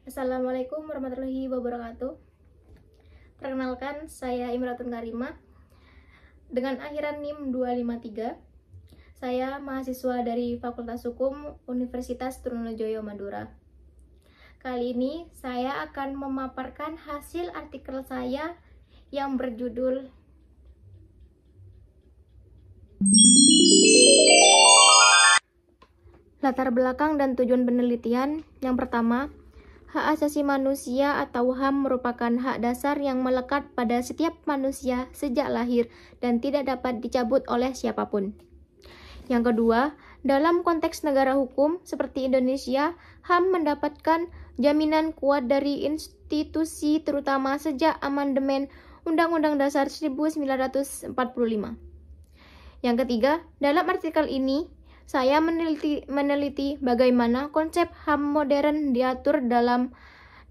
Assalamualaikum warahmatullahi wabarakatuh. Perkenalkan, saya Imratun Karimah dengan akhiran NIM 253. Saya mahasiswa dari Fakultas Hukum Universitas Trunojoyo Madura. Kali ini saya akan memaparkan hasil artikel saya yang berjudul Latar belakang dan tujuan penelitian. Yang pertama, hak asasi manusia atau HAM merupakan hak dasar yang melekat pada setiap manusia sejak lahir dan tidak dapat dicabut oleh siapapun. Yang kedua, dalam konteks negara hukum seperti Indonesia, HAM mendapatkan jaminan kuat dari institusi terutama sejak amandemen Undang-Undang Dasar 1945. Yang ketiga, dalam artikel ini, saya meneliti bagaimana konsep HAM modern diatur dalam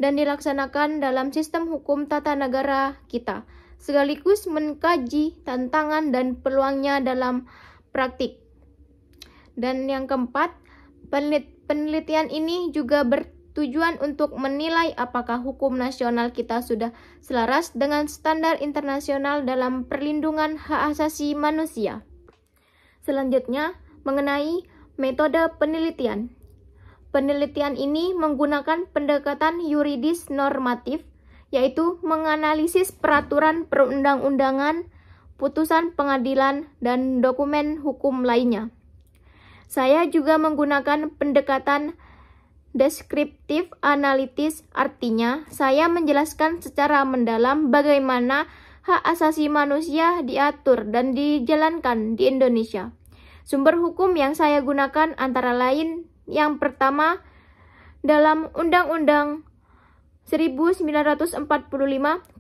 dan dilaksanakan dalam sistem hukum tata negara kita, sekaligus mengkaji tantangan dan peluangnya dalam praktik. Dan yang keempat, penelitian ini juga bertujuan untuk menilai apakah hukum nasional kita sudah selaras dengan standar internasional dalam perlindungan hak asasi manusia. Selanjutnya, mengenai metode penelitian. Penelitian ini menggunakan pendekatan yuridis normatif, yaitu menganalisis peraturan perundang-undangan, putusan pengadilan, dan dokumen hukum lainnya. Saya juga menggunakan pendekatan deskriptif analitis, artinya saya menjelaskan secara mendalam bagaimana hak asasi manusia diatur dan dijalankan di Indonesia. Sumber hukum yang saya gunakan antara lain yang pertama dalam Undang-Undang 1945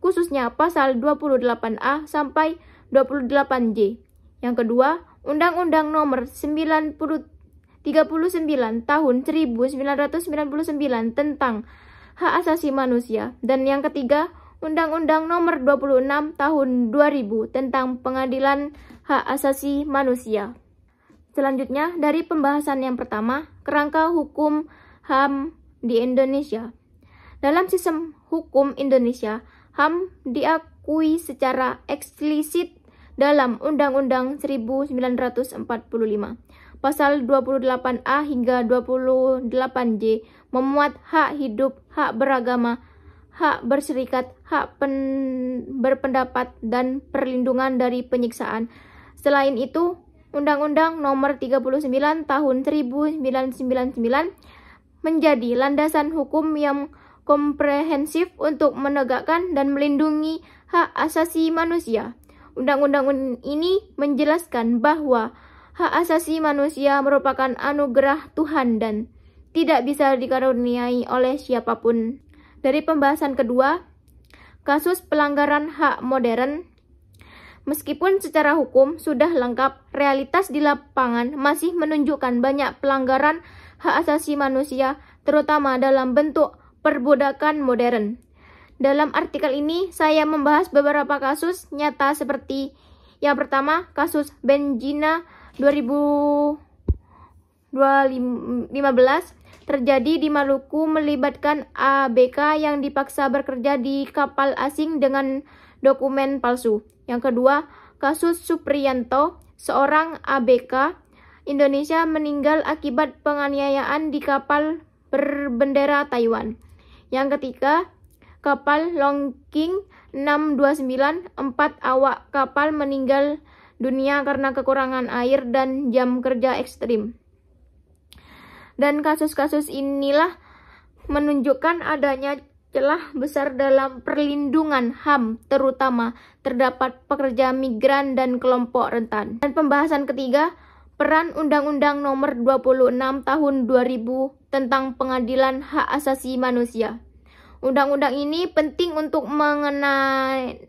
khususnya pasal 28A sampai 28J. Yang kedua, Undang-Undang Nomor 39 Tahun 1999 tentang Hak Asasi Manusia. Dan yang ketiga, Undang-Undang Nomor 26 Tahun 2000 tentang Pengadilan Hak Asasi Manusia. Selanjutnya, dari pembahasan yang pertama, kerangka hukum HAM di Indonesia. Dalam sistem hukum Indonesia, HAM diakui secara eksplisit dalam Undang-Undang 1945. Pasal 28A hingga 28J memuat hak hidup, hak beragama, hak berserikat, hak berpendapat, dan perlindungan dari penyiksaan. Selain itu, Undang-Undang Nomor 39 Tahun 1999 menjadi landasan hukum yang komprehensif untuk menegakkan dan melindungi hak asasi manusia. Undang-undang ini menjelaskan bahwa hak asasi manusia merupakan anugerah Tuhan dan tidak bisa dikaruniai oleh siapapun. Dari pembahasan kedua, kasus pelanggaran hak modern. Meskipun secara hukum sudah lengkap, realitas di lapangan masih menunjukkan banyak pelanggaran hak asasi manusia, terutama dalam bentuk perbudakan modern. Dalam artikel ini, saya membahas beberapa kasus nyata seperti yang pertama, kasus Benjina 2015 terjadi di Maluku melibatkan ABK yang dipaksa bekerja di kapal asing dengan dokumen palsu. Yang kedua, kasus Supriyanto, seorang ABK Indonesia meninggal akibat penganiayaan di kapal berbendera Taiwan. Yang ketiga, kapal Longking 629, 4 awak kapal meninggal dunia karena kekurangan air dan jam kerja ekstrim. Dan kasus-kasus inilah menunjukkan adanya celah besar dalam perlindungan HAM, terutama terdapat pekerja migran dan kelompok rentan. Dan pembahasan ketiga, peran Undang-Undang Nomor 26 Tahun 2000 tentang Pengadilan Hak Asasi Manusia. Undang-undang ini penting untuk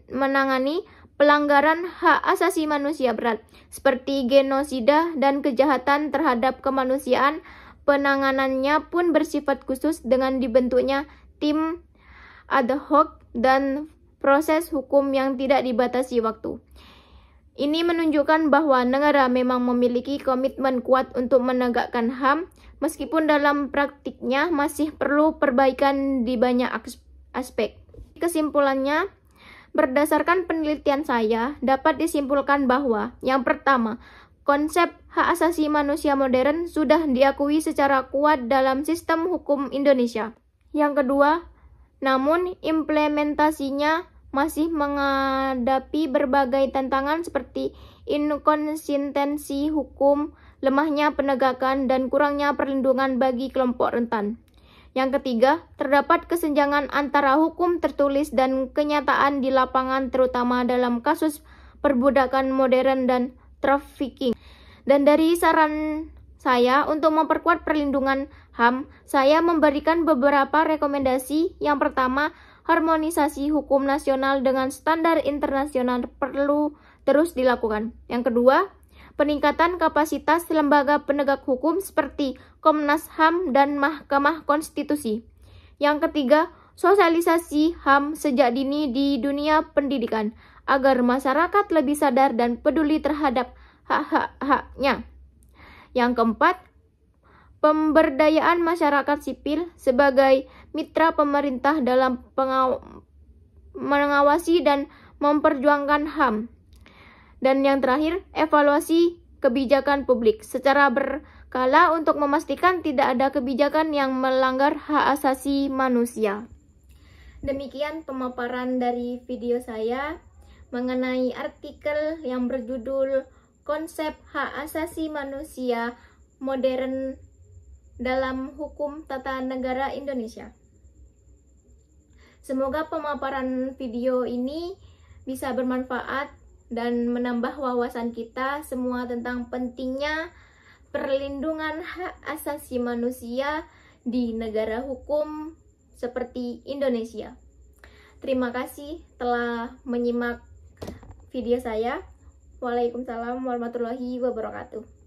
menangani pelanggaran hak asasi manusia berat, seperti genosida dan kejahatan terhadap kemanusiaan. Penanganannya pun bersifat khusus dengan dibentuknya tim ad hoc dan proses hukum yang tidak dibatasi waktu. Ini menunjukkan bahwa negara memang memiliki komitmen kuat untuk menegakkan HAM, meskipun dalam praktiknya masih perlu perbaikan di banyak aspek. Kesimpulannya, berdasarkan penelitian saya, dapat disimpulkan bahwa yang pertama, konsep hak asasi manusia modern sudah diakui secara kuat dalam sistem hukum Indonesia. Yang kedua, namun implementasinya masih menghadapi berbagai tantangan seperti inkonsistensi hukum, lemahnya penegakan, dan kurangnya perlindungan bagi kelompok rentan. Yang ketiga, terdapat kesenjangan antara hukum tertulis dan kenyataan di lapangan, terutama dalam kasus perbudakan modern dan trafficking. Dan dari saran saya untuk memperkuat perlindungan HAM, saya memberikan beberapa rekomendasi. Yang pertama, harmonisasi hukum nasional dengan standar internasional perlu terus dilakukan. Yang kedua, peningkatan kapasitas lembaga penegak hukum seperti Komnas HAM dan Mahkamah Konstitusi. Yang ketiga, sosialisasi HAM sejak dini di dunia pendidikan agar masyarakat lebih sadar dan peduli terhadap hak-haknya. Yang keempat, pemberdayaan masyarakat sipil sebagai mitra pemerintah dalam mengawasi dan memperjuangkan HAM. Dan yang terakhir, evaluasi kebijakan publik secara berkala untuk memastikan tidak ada kebijakan yang melanggar hak asasi manusia. Demikian pemaparan dari video saya mengenai artikel yang berjudul Konsep Hak Asasi Manusia Modern dalam Hukum Tata Negara Indonesia. Semoga pemaparan video ini bisa bermanfaat dan menambah wawasan kita semua tentang pentingnya perlindungan hak asasi manusia di negara hukum seperti Indonesia. Terima kasih telah menyimak video saya. Waalaikumsalam warahmatullahi wabarakatuh.